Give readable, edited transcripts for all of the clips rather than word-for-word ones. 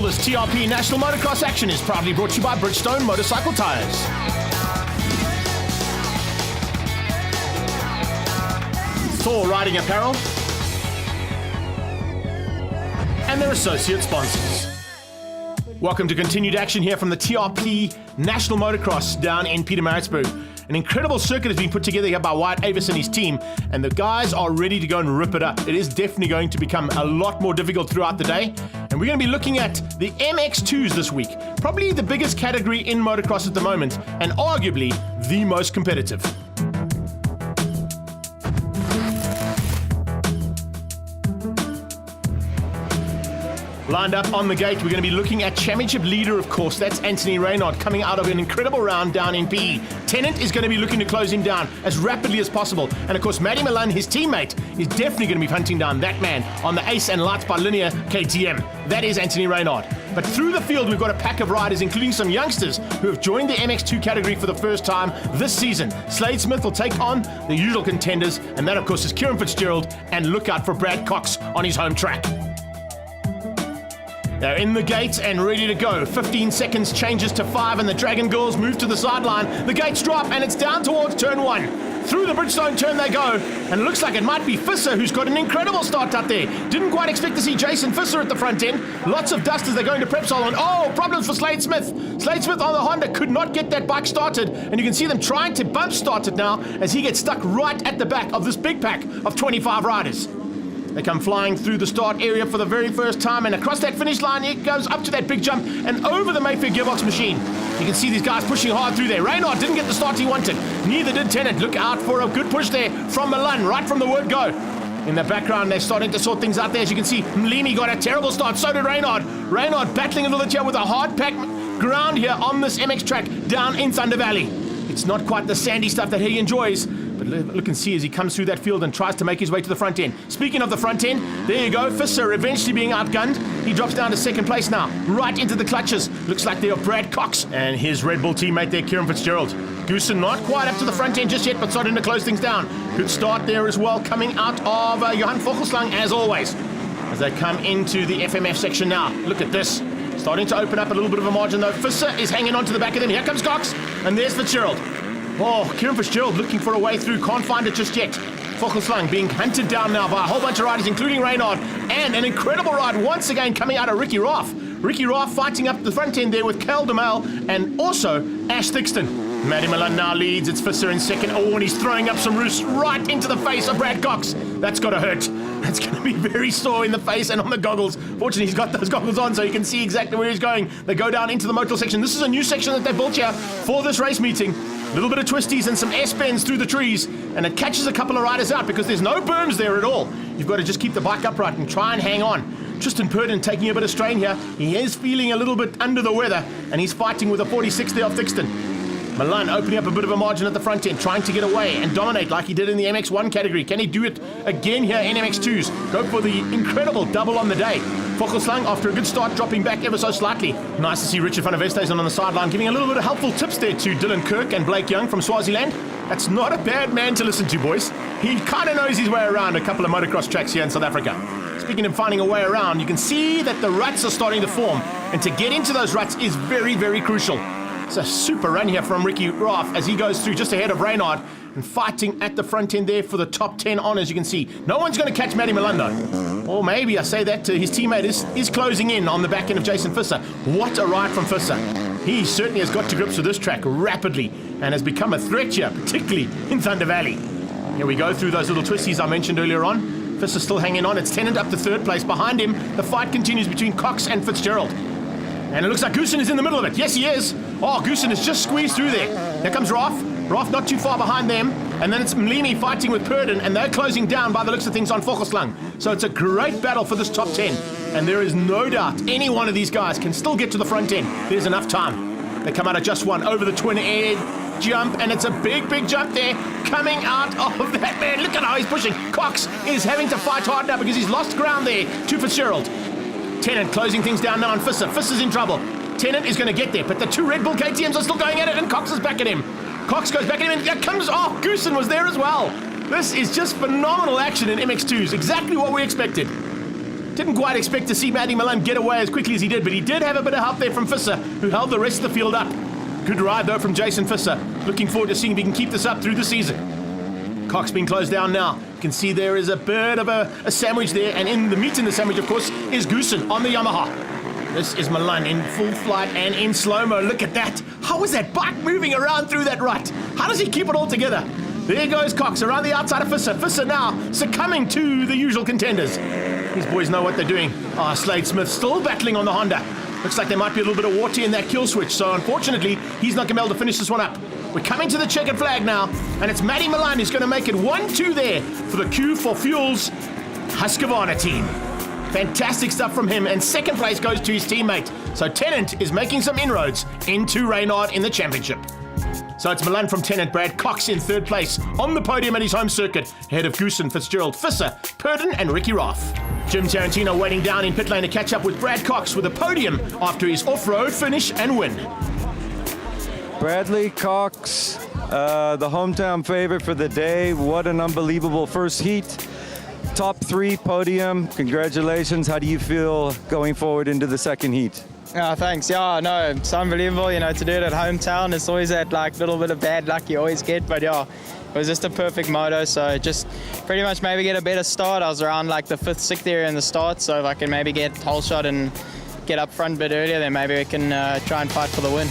this TRP National Motocross action is proudly brought to you by Bridgestone Motorcycle Tyres. Thor Riding Apparel and their associate sponsors. Welcome to continued action here from the TRP National Motocross down in Maritzburg. An incredible circuit has been put together here by Wyatt Avis and his team, and the guys are ready to go and rip it up. It is definitely going to become a lot more difficult throughout the day, and we're going to be looking at the MX2s this week. Probably the biggest category in motocross at the moment, and arguably the most competitive. Lined up on the gate, we're going to be looking at championship leader, of course. That's Anthony Reynaud, coming out of an incredible round down in PE. Tennant is going to be looking to close him down as rapidly as possible. And of course, Matty Milan, his teammate, is definitely going to be hunting down that man on the Ace and Lights by Linear KTM. That is Anthony Reynaud. But through the field, we've got a pack of riders, including some youngsters who have joined the MX2 category for the first time this season. Slade Smith will take on the usual contenders, and that, of course, is Kieran Fitzgerald, and look out for Brad Cox on his home track. They're in the gate and ready to go. 15 seconds changes to 5, and the Dragon Girls move to the sideline. The gates drop, and it's down towards turn 1. Through the Bridgestone turn they go, and it looks like it might be Fisser who's got an incredible start up there. Didn't quite expect to see Jason Fisser at the front end. Lots of dust as they're going to Prepsol, and oh, problems for Slade Smith. Slade Smith on the Honda could not get that bike started, and you can see them trying to bump start it now as he gets stuck right at the back of this big pack of 25 riders. They come flying through the start area for the very first time, and across that finish line, it goes up to that big jump and over the Mayfair gearbox machine. You can see these guys pushing hard through there. Reynaud didn't get the start he wanted. Neither did Tennant. Look out for a good push there from Milan, right from the word go. In the background, they're starting to sort things out there. As you can see, Mlimi got a terrible start. So did Reynaud. Reynaud battling a little bit here with a hard-packed ground here on this MX track down in Thunder Valley. It's not quite the sandy stuff that he enjoys, but look and see as he comes through that field and tries to make his way to the front end. Speaking of the front end, there you go. Fisser eventually being outgunned. He drops down to second place now, right into the clutches. Looks like they are Brad Cox and his Red Bull teammate there, Kieran Fitzgerald. Goosen not quite up to the front end just yet, but starting to close things down. Good start there as well, coming out of Johan Vogelslang as always. As they come into the FMF section now, look at this. Starting to open up a little bit of a margin though. Fisser is hanging on to the back of them. Here comes Cox, and there's Fitzgerald. Oh, Kieran Fitzgerald looking for a way through, can't find it just yet. Vogelslang being hunted down now by a whole bunch of riders, including Reynaud, and an incredible ride once again coming out of Ricky Raff. Ricky Raff fighting up the front end there with Cal DeMel and also Ash Thixton. Matty Milan now leads, it's Fisser in second. Oh, and he's throwing up some roofs right into the face of Brad Cox. That's got to hurt. That's going to be very sore in the face and on the goggles. Fortunately, he's got those goggles on so you can see exactly where he's going. They go down into the motor section. This is a new section that they built here for this race meeting. A little bit of twisties and some S-bends through the trees, and it catches a couple of riders out because there's no berms there at all. You've got to just keep the bike upright and try and hang on. Tristan Purdon taking a bit of strain here. He is feeling a little bit under the weather, and he's fighting with a 46 there of Thixton. Milan opening up a bit of a margin at the front end, trying to get away and dominate like he did in the MX1 category. Can he do it again here in MX2s? Go for the incredible double on the day. Vogelslang, after a good start, dropping back ever so slightly. Nice to see Richard van der Westhuizen on the sideline, giving a little bit of helpful tips there to Dylan Kirk and Blake Young from Swaziland. That's not a bad man to listen to, boys. He kind of knows his way around a couple of motocross tracks here in South Africa. Speaking of finding a way around, you can see that the ruts are starting to form, and to get into those ruts is very, very crucial. It's a super run here from Ricky Raff as he goes through just ahead of Reynaud and fighting at the front end there for the top 10 on, as you can see. No one's going to catch Matty Milan though. Or maybe I say that his teammate is closing in on the back end of Jason Fisser. What a ride from Fisser. He certainly has got to grips with this track rapidly and has become a threat here, particularly in Thunder Valley. Here we go through those little twisties I mentioned earlier on. Fisser still hanging on. It's Tennant up to third place. Behind him, the fight continues between Cox and Fitzgerald. And it looks like Goosen is in the middle of it. Yes, he is. Oh, Goosen is just squeezed through there. Here comes Raff. Raff not too far behind them. And then it's Mlimi fighting with Purdon, and they're closing down by the looks of things on Vogelslang. So it's a great battle for this top 10. And there is no doubt any one of these guys can still get to the front end. There's enough time. They come out of just one over the twin air jump, and it's a big, big jump there coming out of that man. Look at how he's pushing. Cox is having to fight hard now because he's lost ground there to Fitzgerald. Tennant closing things down now on Fisser. Fisser's in trouble. Tennant is going to get there, but the two Red Bull KTMs are still going at it, and Cox is back at him. Cox goes back at him, and here comes, Goosen was there as well. This is just phenomenal action in MX2s, exactly what we expected. Didn't quite expect to see Matty Milan get away as quickly as he did, but he did have a bit of help there from Visser, who held the rest of the field up. Good ride, though, from Jason Visser. Looking forward to seeing if he can keep this up through the season. Cox being closed down now. You can see there is a bit of a sandwich there, and in the meat in the sandwich, of course, is Goosen on the Yamaha. This is Milan in full flight and in slow-mo. Look at that. How is that bike moving around through that rut? How does he keep it all together? There goes Cox around the outside of Visser. Visser now succumbing to the usual contenders. These boys know what they're doing. Slade Smith still battling on the Honda. Looks like there might be a little bit of water in that kill switch, so unfortunately, he's not going to be able to finish this one up. We're coming to the checkered flag now, and it's Matty Milan who's going to make it 1-2 there for the Q for Fuels Husqvarna team. Fantastic stuff from him, and second place goes to his teammate. So Tennant is making some inroads into Reynard in the championship. So it's Milan from Tennant, Brad Cox in third place on the podium at his home circuit, ahead of Goosen, Fitzgerald, Visser, Purdon and Ricky Roth. Jim Tarantino waiting down in pit lane to catch up with Brad Cox with a podium after his off-road finish and win. Bradley Cox, the hometown favorite for the day. What an unbelievable first heat. Top 3 podium. Congratulations. How do you feel going forward into the second heat? Thanks. Yeah, no, it's unbelievable, to do it at hometown. It's always that little bit of bad luck you always get, but yeah, it was just a perfect moto, so just pretty much maybe get a better start. I was around the 5th, 6th area in the start, so if I can maybe get whole shot and get up front a bit earlier, then maybe we can try and fight for the win.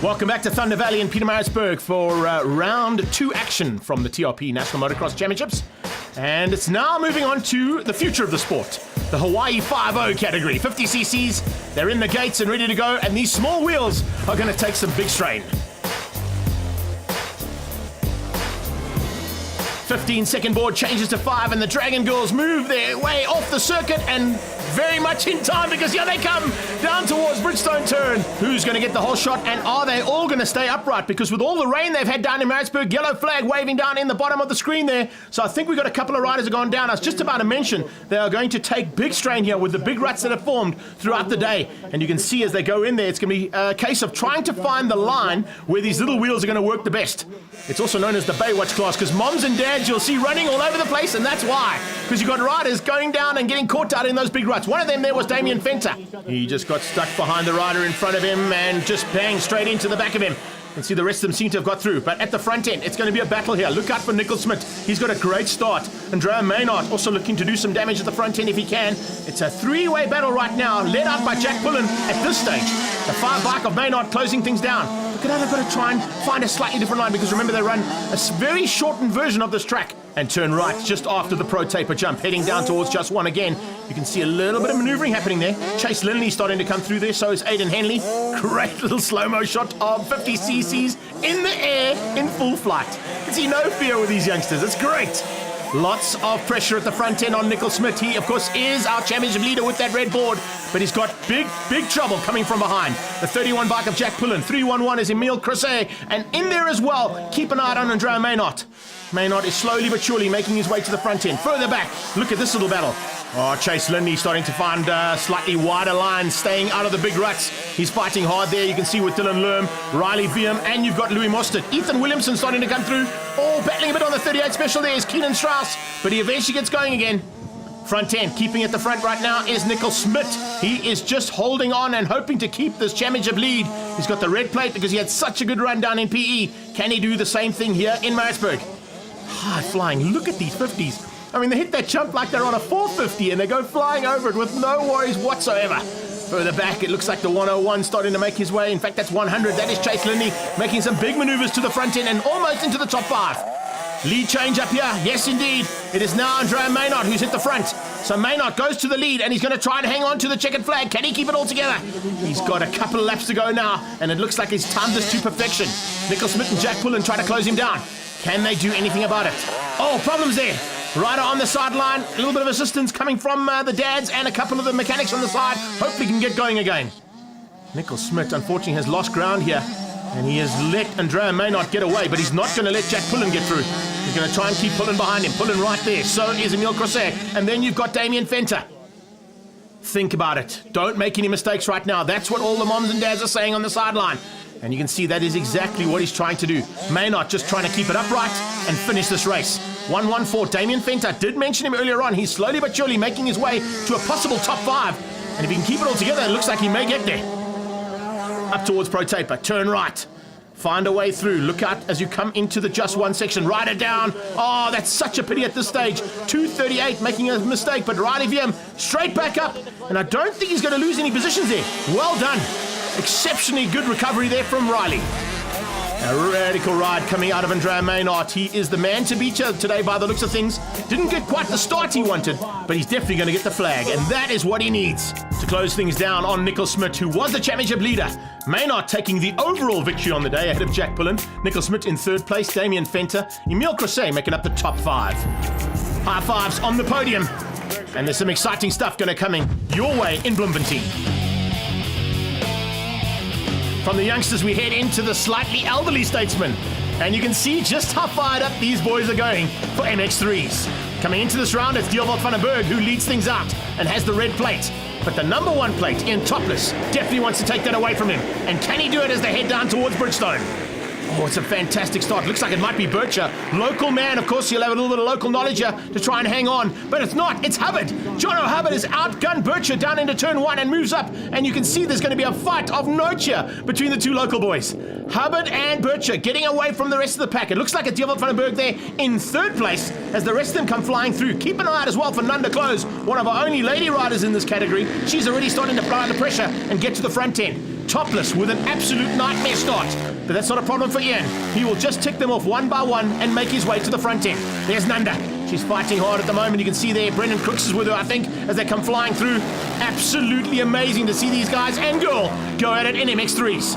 Welcome back to Thunder Valley in Peter Maritzburg for round 2 action from the TRP National Motocross Championships. And it's now moving on to the future of the sport, the Hawaii 5.0 category. 50 cc's, they're in the gates and ready to go, and these small wheels are going to take some big strain. 15-second board changes to 5, and the Dragon Girls move their way off the circuit, and very much in time, because here they come down towards Bridgestone turn. Who's going to get the whole shot, and are they all going to stay upright? Because with all the rain they've had down in Maritzburg, yellow flag waving down in the bottom of the screen there. So I think we've got a couple of riders that have gone down. I was just about to mention they are going to take big strain here with the big ruts that have formed throughout the day. And you can see as they go in there, it's going to be a case of trying to find the line where these little wheels are going to work the best. It's also known as the Baywatch class, because moms and dads you'll see running all over the place, and that's why. Because you've got riders going down and getting caught out in those big ruts. One of them there was Damien Fenter. He just got stuck behind the rider in front of him and just banged straight into the back of him. You can see the rest of them seem to have got through. But at the front end, it's going to be a battle here. Look out for Nickel Smith. He's got a great start. Andrea Maynard also looking to do some damage at the front end if he can. It's a 3-way battle right now, led out by Jack Pullen at this stage. The 5 bike of Maynard closing things down. Look at how they've got to try and find a slightly different line, because remember they run a very shortened version of this track. And turn right just after the pro taper jump, heading down towards just one again. You can see a little bit of maneuvering happening there. Chase Lindley starting to come through there, so is Aidan Henley. Great little slow-mo shot of 50 cc's in the air in full flight. You can see no fear with these youngsters. It's great. Lots of pressure at the front end on Nickel Smith. He, of course, is our championship leader with that red board, but he's got big trouble coming from behind. The 31 bike of Jack Pullen. 311 is Emile Crosset, and in there as well, keep an eye on Andrea Maynard. Maynard is slowly but surely making his way to the front end. Further back, look at this little battle. Chase Lindley starting to find slightly wider lines, staying out of the big ruts. He's fighting hard there. You can see with Dylan Lerm, Riley Viam, and you've got Louis Mostert. Ethan Williamson starting to come through. All battling a bit on the 38 special there is Keenan Strauss, but he eventually gets going again. Front end, keeping at the front right now is Nickel Smith. He is just holding on and hoping to keep this championship lead. He's got the red plate because he had such a good run down in PE. Can he do the same thing here in Maritzburg? High flying. Look at these 50s. I mean, they hit that jump like they're on a 450 and they go flying over it with no worries whatsoever. Further back, it looks like the 101 starting to make his way. In fact, that's 100. That is Chase Lindley making some big maneuvers to the front end and almost into the top 5. Lead change up here. Yes, indeed. It is now Andrea Maynard who's hit the front. So Maynard goes to the lead and he's going to try and hang on to the checkered flag. Can he keep it all together? He's got a couple of laps to go now, and it looks like he's timed this to perfection. Nickel Smith and Jack Pullen try to close him down. Can they do anything about it? Oh, problems there. Rider on the sideline. A little bit of assistance coming from the dads and a couple of the mechanics on the side. Hopefully he can get going again. Nickel Smith, unfortunately, has lost ground here. And he has let Andrea Maynard get away, but he's not going to let Jack Pullen get through. He's going to try and keep Pullen behind him. Pullen right there. So is Emile Crosset. And then you've got Damien Fenter. Think about it. Don't make any mistakes right now. That's what all the moms and dads are saying on the sideline. And you can see that is exactly what he's trying to do. Maynard just trying to keep it upright and finish this race. 1-1-4, Damien Fenter, did mention him earlier on. He's slowly but surely making his way to a possible top 5. And if he can keep it all together, it looks like he may get there. Up towards Pro Taper, turn right. Find a way through. Look out as you come into the just one section. Ride it down. Oh, that's such a pity at this stage. 2:38, making a mistake, but Riley VM straight back up. And I don't think he's going to lose any positions there. Well done. Exceptionally good recovery there from Riley. A radical ride coming out of Andrea Maynard. He is the man to beat today by the looks of things. Didn't get quite the start he wanted, but he's definitely going to get the flag, and that is what he needs to close things down on Nickel Smith, who was the championship leader. Maynard taking the overall victory on the day ahead of Jack Pullen. Nickel Smith in third place, Damien Fenter, Emile Crosset making up the top 5. High fives on the podium, and there's some exciting stuff going to coming your way in Bloemfontein. From the youngsters, we head into the slightly elderly statesmen. And you can see just how fired up these boys are going for MX3s. Coming into this round, it's Dierwold van den Berg who leads things out and has the red plate. But the number 1 plate, in Topless, definitely wants to take that away from him. And can he do it as they head down towards Bridgestone? Oh, it's a fantastic start. Looks like it might be Bircher. Local man, of course, he'll have a little bit of local knowledge here to try and hang on. But it's not. It's Hubbard. Jono Hubbard has outgunned Bircher down into turn 1 and moves up. And you can see there's going to be a fight of note here between the two local boys. Hubbard and Bircher getting away from the rest of the pack. It looks like a Dierwold van den Berg there in third place as the rest of them come flying through. Keep an eye out as well for Nanda Close, one of our only lady riders in this category. She's already starting to apply the pressure and get to the front end. Topless with an absolute nightmare start. But that's not a problem for Ian. He will just tick them off one by one and make his way to the front end. There's Nanda. She's fighting hard at the moment. You can see there Brendan Crooks is with her, I think, as they come flying through. Absolutely amazing to see these guys and girl go at it in MX3s.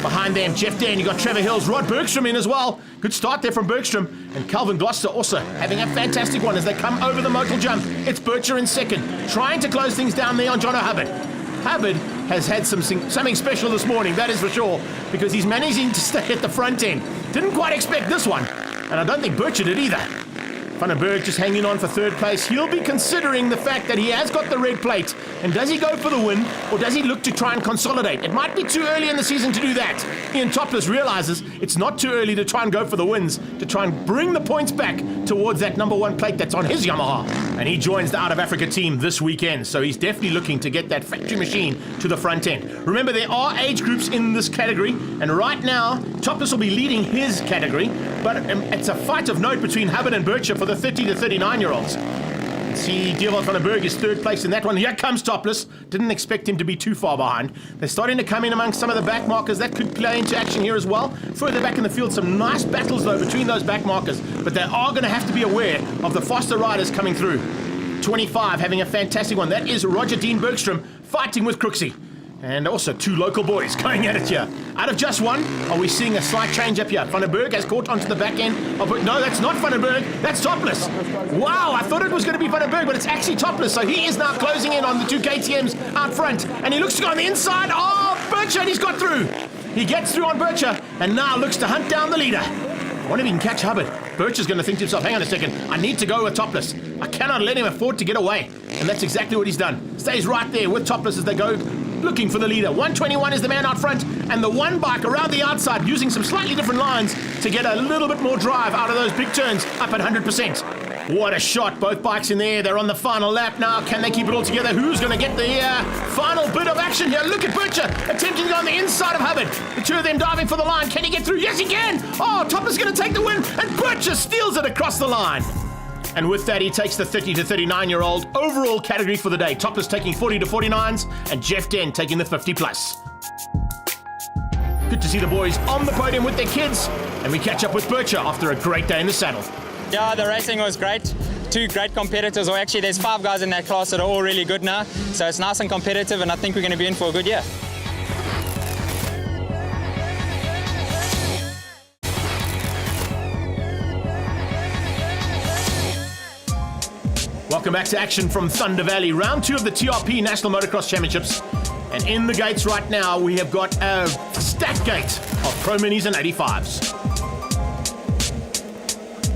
Behind them, Jeff Dan, you got Trevor Hills, Rod Bergstrom in as well. Good start there from Bergstrom. And Calvin Gloucester also having a fantastic one as they come over the modal jump. It's Bircher in second, trying to close things down there on Jono Hubbard. Hubbard has had something special this morning, that is for sure, because he's managing to stay at the front end. Didn't quite expect this one, and I don't think Bircher did either. Van den Berg just hanging on for third place. He'll be considering the fact that he has got the red plate. And does he go for the win, or does he look to try and consolidate? It might be too early in the season to do that. Ian Topless realizes it's not too early to try and go for the wins, to try and bring the points back towards that number 1 plate that's on his Yamaha. And he joins the Out of Africa team this weekend, so he's definitely looking to get that factory machine to the front end. Remember, there are age groups in this category, and right now, Topless will be leading his category, but it's a fight of note between Hubbard and Bircher for the 30 to 39-year-olds. See, Dierwold van den Berg is third place in that one. Here comes Topless. Didn't expect him to be too far behind. They're starting to come in amongst some of the back markers. That could play into action here as well. Further back in the field, some nice battles, though, between those back markers. But they are going to have to be aware of the faster riders coming through. 25 having a fantastic one. That is Roger Dean Bergstrom fighting with Crooksy. And also 2 local boys going at it here. Out of just one, are we seeing a slight change up here? Van den Berg has caught onto the back end. No, that's not Van den Berg. That's Topless. Wow, I thought it was going to be Van den Berg, but it's actually Topless. So he is now closing in on the 2 KTMs out front. And he looks to go on the inside. Oh, Bircher, and he's got through. He gets through on Bircher and now looks to hunt down the leader. I wonder if he can catch Hubbard. Bircher's going to think to himself, hang on a second, I need to go with Topless. I cannot let him afford to get away. And that's exactly what he's done. Stays right there with Topless as they go looking for the leader. 121 is the man out front, and the one bike around the outside using some slightly different lines to get a little bit more drive out of those big turns up at 100%. What a shot. Both bikes in there. They're on the final lap now. Can they keep it all together? Who's going to get the final bit of action here? Look at Bircher attempting to go on the inside of Hubbard. The 2 of them diving for the line. Can he get through? Yes, he can. Oh, Topless going to take the win, and Bircher steals it across the line. And with that, he takes the 30 to 39-year-old overall category for the day. Topless taking 40 to 49s, and Jeff Den taking the 50 plus. Good to see the boys on the podium with their kids, and we catch up with Bircher after a great day in the saddle. Yeah, the racing was great. 2 great competitors, or actually there's 5 guys in that class that are all really good now. So it's nice and competitive, and I think we're going to be in for a good year. Welcome back to action from Thunder Valley, round 2 of the TRP National Motocross Championships. And in the gates right now, we have got a stacked gate of Pro Minis and 85s.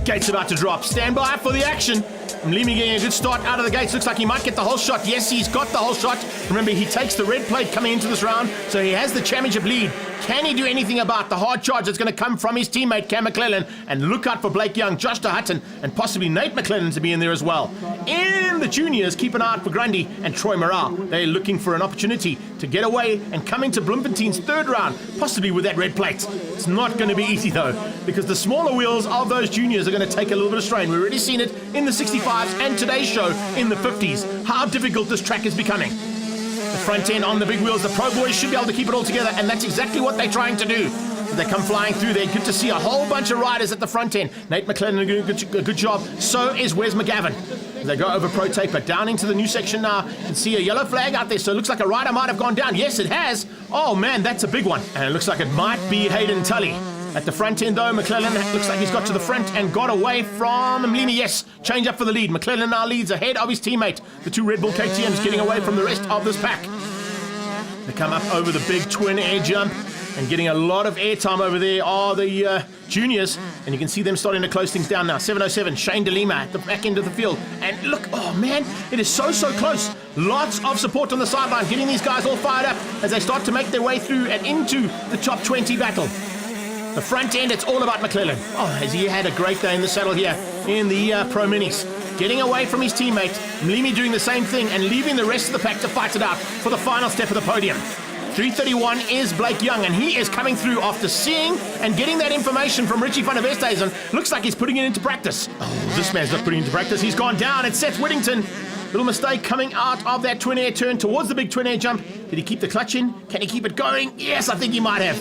Gates about to drop. Stand by for the action. Mlimi getting a good start out of the gates. Looks like he might get the whole shot. Yes, he's got the whole shot. Remember, he takes the red plate coming into this round, so he has the championship lead. Can he do anything about the hard charge that's going to come from his teammate Cam McClellan? And look out for Blake Young, Josh de Hutton, and possibly Nate McClellan to be in there as well. In the juniors, keep an eye out for Grundy and Troy Morale. They're looking for an opportunity to get away and come into Bloemfontein's third round, possibly with that red plate. It's not going to be easy though, because the smaller wheels of those juniors are going to take a little bit of strain. We've already seen it in the 65s and today's show in the 50s, how difficult this track is becoming. The front end on the big wheels, the Pro Boys should be able to keep it all together, and that's exactly what they're trying to do. As they come flying through there, good to see a whole bunch of riders at the front end. Nate McClellan doing a good job, so is Wes McGavin. As they go over Pro Taper, down into the new section now, and see a yellow flag out there, so it looks like a rider might have gone down. Yes, it has. Oh man, that's a big one. And it looks like it might be Hayden Tully. At the front end though, McClellan looks like he's got to the front and got away from Mlimi. Yes, change up for the lead. McClellan now leads ahead of his teammate. The two Red Bull KTMs getting away from the rest of this pack. They come up over the big twin air jump and getting a lot of airtime over there are the juniors, and you can see them starting to close things down now. 707, Shane De Lima at the back end of the field, and look, oh man, it is so close. Lots of support on the sideline, getting these guys all fired up as they start to make their way through and into the top 20 battle. The front end, it's all about McClellan. Oh, has he had a great day in the saddle here in the Pro Minis. Getting away from his teammate, Mlimi doing the same thing and leaving the rest of the pack to fight it out for the final step of the podium. 331 is Blake Young, and he is coming through after seeing and getting that information from Richie van der Westhuizen. Looks like he's putting it into practice. Oh, this man's not putting it into practice. He's gone down. It's Seth Whittington. Little mistake coming out of that twin air turn towards the big twin air jump. Did he keep the clutch in? Can he keep it going? Yes, I think he might have.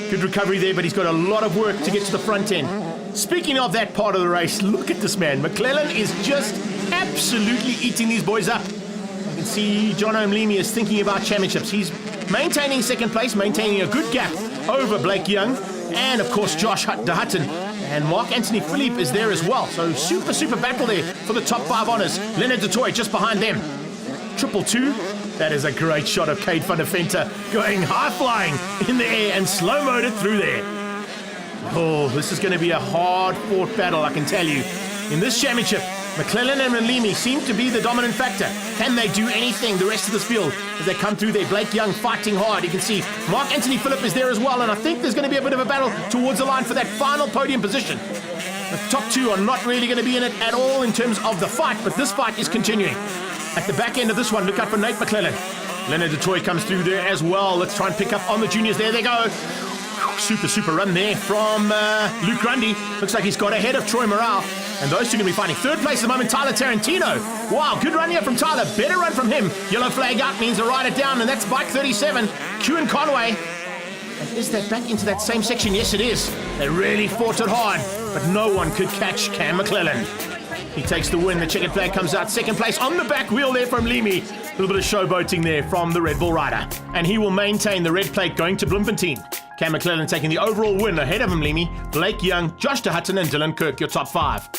Good recovery there, but he's got a lot of work to get to the front end. Speaking of that part of the race, look at this man. McClellan is just absolutely eating these boys up. You can see John O'Mlimi is thinking about championships. He's maintaining second place, maintaining a good gap over Blake Young, and of course Josh de Hutton. And Mark Anthony Philippe is there as well. So super battle there for the top 5 honours. Leonard du Toit just behind them. 222. That is a great shot of Cade van der Venter going high flying in the air and slow-moed it through there. Oh, this is going to be a hard-fought battle, I can tell you. In this championship, McClellan and Mlimi seem to be the dominant factor. Can they do anything, the rest of this field, as they come through there? Blake Young fighting hard. You can see Mark Anthony Philippe is there as well, and I think there's going to be a bit of a battle towards the line for that final podium position. The top 2 are not really going to be in it at all in terms of the fight, but this fight is continuing. At the back end of this one, look out for Nate McClellan. Leonard du Toit comes through there as well. Let's try and pick up on the juniors. There they go. Super run there from Luke Grundy. Looks like he's got ahead of Troy Morale. And those two are going to be fighting. Third place at the moment, Tyler Tarantino. Wow, good run here from Tyler. Better run from him. Yellow flag out means a rider down, and that's bike 37, Kewan Conway. And is that back into that same section? Yes, it is. They really fought it hard, but no one could catch Cam McClellan. He takes the win. The checkered flag comes out. Second place on the back wheel there from Limi. A little bit of showboating there from the Red Bull rider. And he will maintain the red plate going to Bloemfontein. Cam McClellan taking the overall win ahead of him, Limi. Blake Young, Josh de Hutton and Dylan Kirk, your top 5.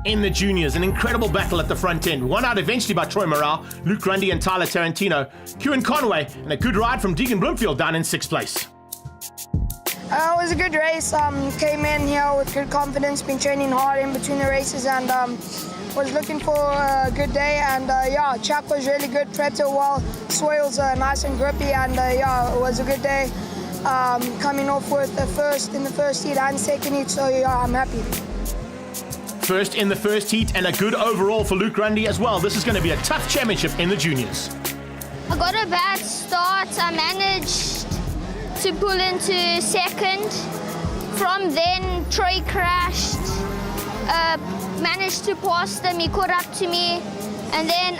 In the juniors, an incredible battle at the front end. Won out eventually by Troy Morale, Luke Grundy and Tyler Tarantino. Kewan Conway, and a good ride from Deegan Bloomfield down in 6th place. It was a good race. Came in here with good confidence, been training hard in between the races, and was looking for a good day. And yeah, track was really good, prepped it well, swales nice and grippy, and yeah, it was a good day. Coming off with the first in the first heat and second heat, so yeah, I'm happy. First in the first heat and a good overall for Luke Grundy as well. This is going to be a tough championship in the juniors. I got a bad start. I managed to pull into second. From then, Troy crashed. Managed to pass them. He caught up to me, and then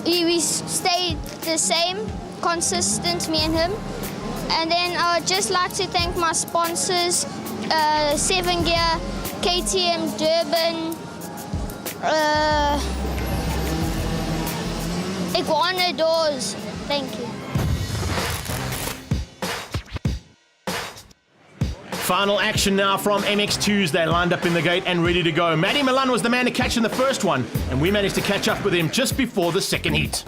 we stayed the same, consistent, me and him. And then I would just like to thank my sponsors, 7 Gear, KTM Durban, Iguana Doors. Thank you. Final action now from MX2s. They lined up in the gate and ready to go. Matty Milan was the man to catch in the first one, and we managed to catch up with him just before the second heat.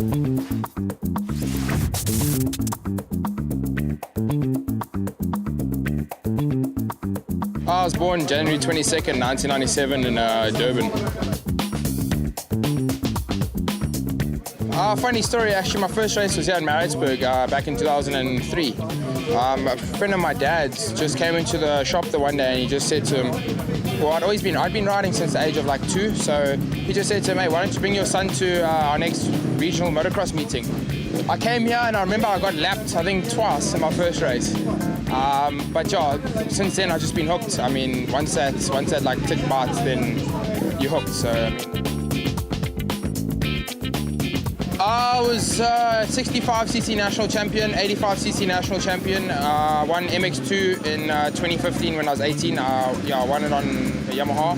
I was born January 22nd, 1997 in Durban. Funny story, actually, my first race was here in Maritzburg back in 2003. A friend of my dad's just came into the shop the one day and he just said to him, well, I'd been riding since the age of like 2, so he just said to me, hey, why don't you bring your son to our next regional motocross meeting? I came here and I remember I got lapped, I think, twice in my first race. But yeah, since then I've just been hooked. I mean, once that like tick bites, then you're hooked. So I mean, I was 65cc national champion, 85cc national champion. Won MX2 in 2015 when I was 18. I won it on Yamaha.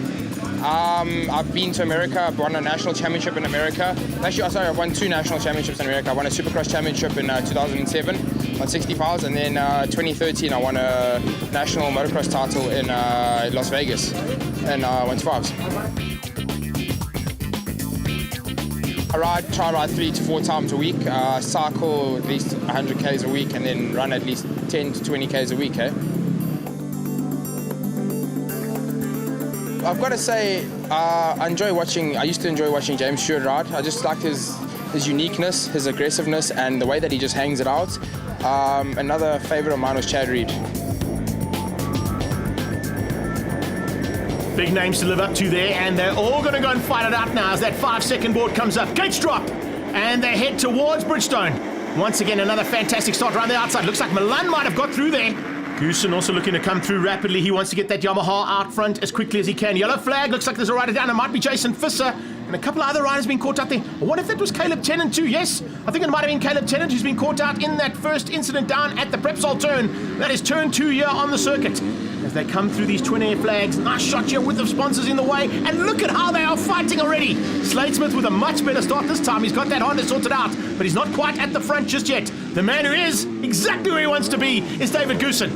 I've been to America. I've won a national championship in America. Actually, I've won 2 national championships in America. I won a Supercross championship in 2007 on 65s, and then 2013 I won a national motocross title in Las Vegas in 125s. I try to ride 3 to 4 times a week, cycle at least 100 k's a week, and then run at least 10 to 20 k's a week. I've got to say, I used to enjoy watching James Stewart ride. I just liked his uniqueness, his aggressiveness, and the way that he just hangs it out. Another favorite of mine was Chad Reed. Big names to live up to there, and they're all going to go and fight it out now as that 5-second board comes up. Gates drop, and they head towards Bridgestone. Once again, another fantastic start around the outside. Looks like Milan might have got through there. Goosen also looking to come through rapidly. He wants to get that Yamaha out front as quickly as he can. Yellow flag, looks like there's a rider down. It might be Jason Visser, and a couple of other riders being caught out there. I wonder if that was Caleb Tennant too. Yes, I think it might have been Caleb Tennant who's been caught out in that first incident down at the Prepsol turn. That is turn 2 here on the circuit. As they come through these twin air flags, nice shot here with the sponsors in the way, and look at how they are fighting already. Sladesmith with a much better start this time. He's got that Honda sorted out, but he's not quite at the front just yet. The man who is exactly where he wants to be is David Goosen.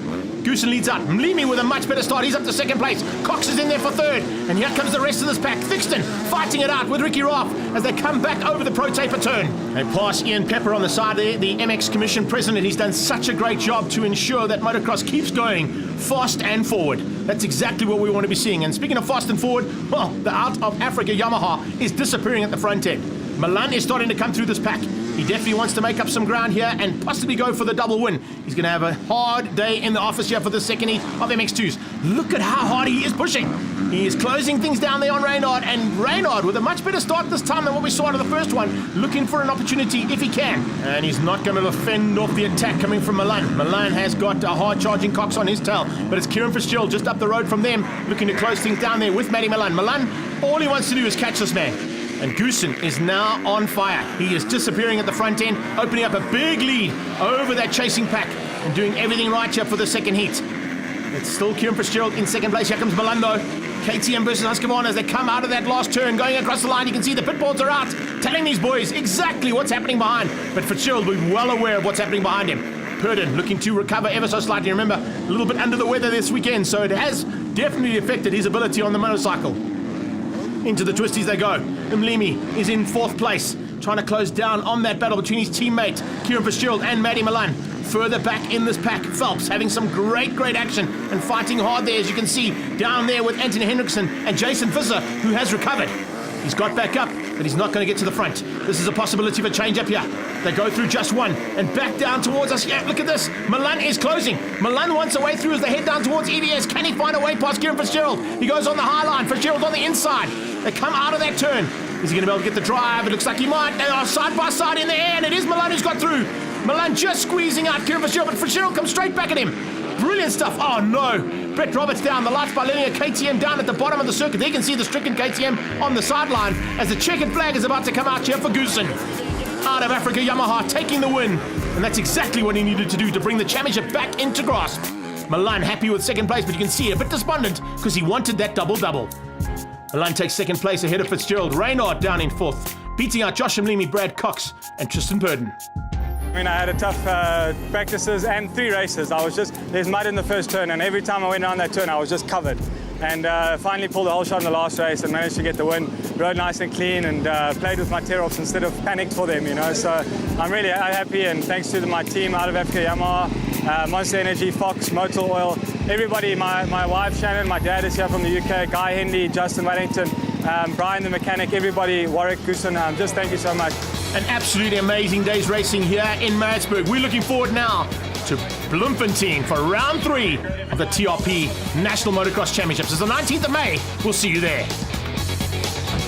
Goosen leads out. Mlimi with a much better start. He's up to second place. Cox is in there for third. And here comes the rest of this pack. Thixton fighting it out with Ricky Roth as they come back over the Pro Taper turn. They pass Ian Pepper on the side there, the MX Commission president. He's done such a great job to ensure that motocross keeps going fast and forward. That's exactly what we want to be seeing. And speaking of fast and forward, well, the Out of Africa Yamaha is disappearing at the front end. Milan is starting to come through this pack. He definitely wants to make up some ground here and possibly go for the double win. He's going to have a hard day in the office here for the second heat of MX2s. Look at how hard he is pushing. He is closing things down there on Reynard, and Reynard with a much better start this time than what we saw out of the first one, looking for an opportunity if he can. And he's not going to fend off the attack coming from Milan. Milan has got a hard charging Cox on his tail, but it's Kieran Fitzgerald just up the road from them, looking to close things down there with Matty Milan. Milan, all he wants to do is catch this man. And Goosen is now on fire. He is disappearing at the front end, opening up a big lead over that chasing pack and doing everything right here for the second heat. It's still Kieran Fitzgerald in second place. Here comes Milan though. KTM versus Husqvarna as they come out of that last turn, going across the line. You can see the pit boards are out, telling these boys exactly what's happening behind. But Fitzgerald will be well aware of what's happening behind him. Purdon looking to recover ever so slightly. Remember, a little bit under the weather this weekend, so it has definitely affected his ability on the motorcycle. Into the twisties they go. Mlimi is in fourth place, trying to close down on that battle between his teammate Kieran Fitzgerald and Matty Milan. Further back in this pack, Phelps having some great action and fighting hard there, as you can see down there with Anthony Hendrickson and Jason Visser, who has recovered. He's got back up, but he's not going to get to the front. This is a possibility of a change up here. They go through just one and back down towards us. Yeah, look at this. Milan is closing. Milan wants a way through as they head down towards EVS. Can he find a way past Kieran Fitzgerald? He goes on the high line. Fitzgerald's on the inside. They come out of that turn. Is he going to be able to get the drive? It looks like he might. They are side by side in the air, and it is Milan who's got through. Milan just squeezing out Kieran Fitzgerald, but Fitzgerald comes straight back at him. Brilliant stuff. Oh no. Brett Roberts down. The lights by Linear KTM down at the bottom of the circuit. There you can see the stricken KTM on the sideline as the checkered flag is about to come out here for Goosen. Out of Africa Yamaha taking the win. And that's exactly what he needed to do to bring the championship back into grasp. Milan happy with second place, but you can see a bit despondent because he wanted that double-double. Milan takes second place ahead of Fitzgerald. Reynard down in fourth, beating out Josh Mlimi, Brad Cox, and Tristan Purdon. I mean, I had a tough practices and 3 races. There's mud in the first turn, and every time I went down that turn, I was just covered. And finally pulled the whole shot in the last race and managed to get the win. Rode nice and clean and played with my tear-offs instead of panicked for them, you know. So I'm really happy, and thanks to my team out of Africa Yamaha, Monster Energy, Fox, Motor Oil, everybody, my wife Shannon, my dad is here from the UK, Guy Hendy, Justin Wellington, Brian the mechanic, everybody, Warwick, Gusten, just thank you so much. An absolutely amazing day's racing here in Maritzburg. We're looking forward now to Bloemfontein for round 3 of the TRP National Motocross Championships. It's the 19th of May. We'll see you there.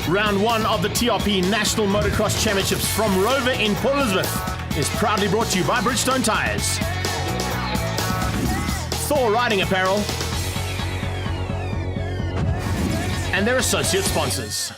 Round 1 of the TRP National Motocross Championships from Rover in Port Elizabeth is proudly brought to you by Bridgestone Tires, Thor Riding Apparel, and their associate sponsors.